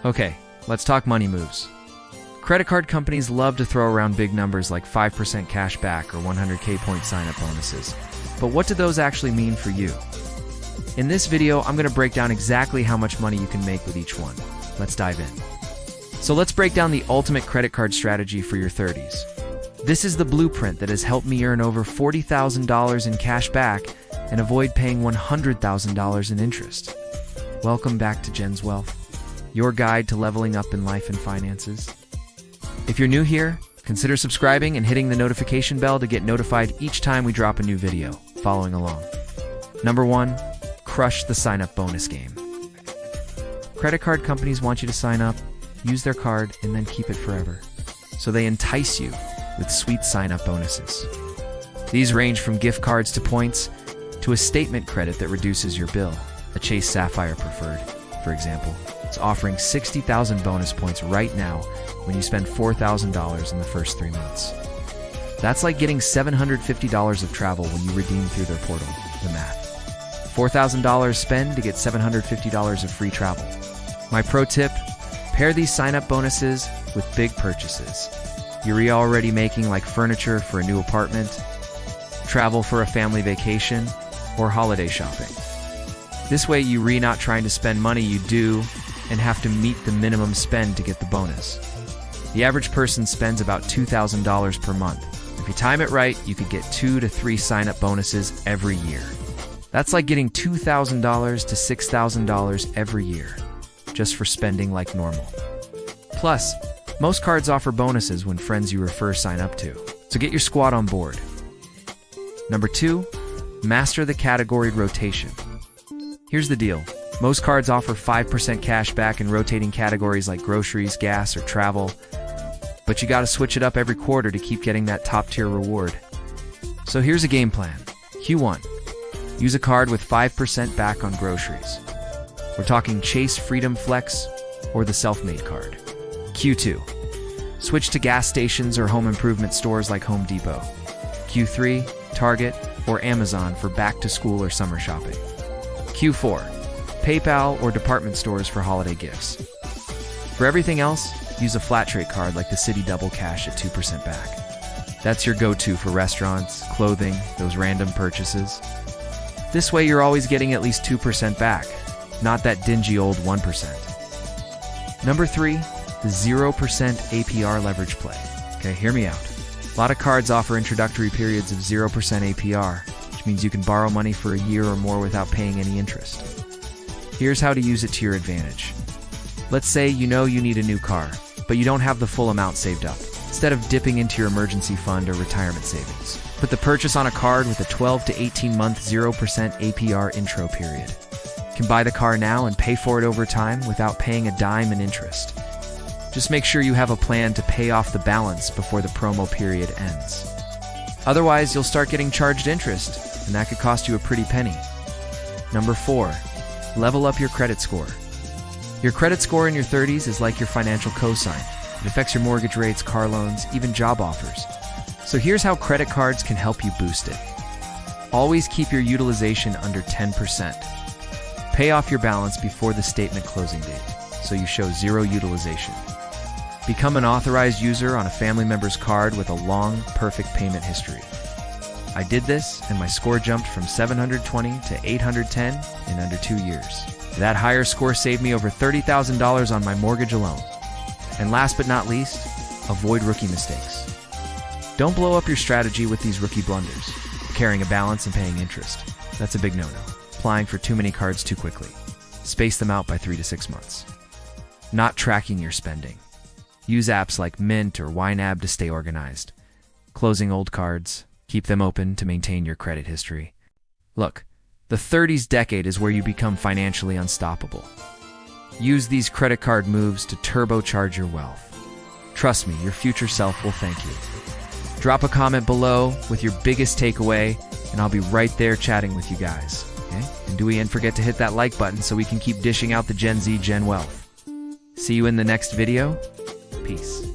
Okay, let's talk money moves. Credit card companies love to throw around big numbers like 5% cash back or 100K point sign-up bonuses. But what do those actually mean for you? In this video, I'm going to break down exactly how much money you can make with each one. Let's dive in. So let's break down the ultimate credit card strategy for your 30s. This is the blueprint that has helped me earn over $40,000 in cash back and avoid paying $100,000 in interest. Welcome back to Genzwealth, your guide to leveling up in life and finances. If you're new here, consider subscribing and hitting the notification bell to get notified each time we drop a new video. Following along. Number 1, crush the sign-up bonus game. Credit card companies want you to sign up, use their card, and then keep it forever. So they entice you with sweet sign-up bonuses. These range from gift cards to points to a statement credit that reduces your bill. A Chase Sapphire Preferred, for example, is offering 60,000 bonus points right now when you spend $4,000 in the first 3 months. That's like getting $750 of travel when you redeem through their portal. The math. $4,000 spend to get $750 of free travel. My pro tip, pair these sign-up bonuses with big purchases you're already making, like furniture for a new apartment, travel for a family vacation, or holiday shopping. This way you're not trying to spend money you do and have to meet the minimum spend to get the bonus. The average person spends about $2,000 per month. If you time it right, you could get 2 to 3 sign-up bonuses every year. That's like getting $2,000 to $6,000 every year, just for spending like normal. Plus, most cards offer bonuses when friends you refer sign up to, so get your squad on board. Number 2, master the category rotation. Here's the deal. Most cards offer 5% cash back in rotating categories like groceries, gas, or travel, but you gotta switch it up every quarter to keep getting that top-tier reward. So here's a game plan. Q1. Use a card with 5% back on groceries. We're talking Chase Freedom Flex or the Self-Made card. Q2. Switch to gas stations or home improvement stores like Home Depot. Q3. Target or Amazon for back-to-school or summer shopping. Q4. PayPal or department stores for holiday gifts. For everything else, use a flat rate card like the Citi Double Cash at 2% back. That's your go-to for restaurants, clothing, those random purchases. This way you're always getting at least 2% back, not that dingy old 1%. Number 3, the 0% APR leverage play. Okay, hear me out. A lot of cards offer introductory periods of 0% APR, which means you can borrow money for a year or more without paying any interest. Here's how to use it to your advantage. Let's say you know you need a new car, but you don't have the full amount saved up. Instead of dipping into your emergency fund or retirement savings, put the purchase on a card with a 12 to 18-month 0% APR intro period. You can buy the car now and pay for it over time without paying a dime in interest. Just make sure you have a plan to pay off the balance before the promo period ends. Otherwise, you'll start getting charged interest, and that could cost you a pretty penny. Number 4, level up your credit score. Your credit score in your 30s is like your financial cosign. It affects your mortgage rates, car loans, even job offers. So here's how credit cards can help you boost it. Always keep your utilization under 10%. Pay off your balance before the statement closing date, so you show 0 utilization. Become an authorized user on a family member's card with a long, perfect payment history. I did this, and my score jumped from 720 to 810 in under 2 years. That higher score saved me over $30,000 on my mortgage alone. And last but not least, avoid rookie mistakes. Don't blow up your strategy with these rookie blunders, carrying a balance and paying interest. That's a big no-no. Applying for too many cards too quickly. Space them out by 3 to 6 months. Not tracking your spending. Use apps like Mint or YNAB to stay organized. Closing old cards. Keep them open to maintain your credit history. Look, the 30s decade is where you become financially unstoppable. Use these credit card moves to turbocharge your wealth. Trust me, your future self will thank you. Drop a comment below with your biggest takeaway, and I'll be right there chatting with you guys. Okay? And don't forget to hit that like button so we can keep dishing out the Gen Z Gen Wealth. See you in the next video. Peace.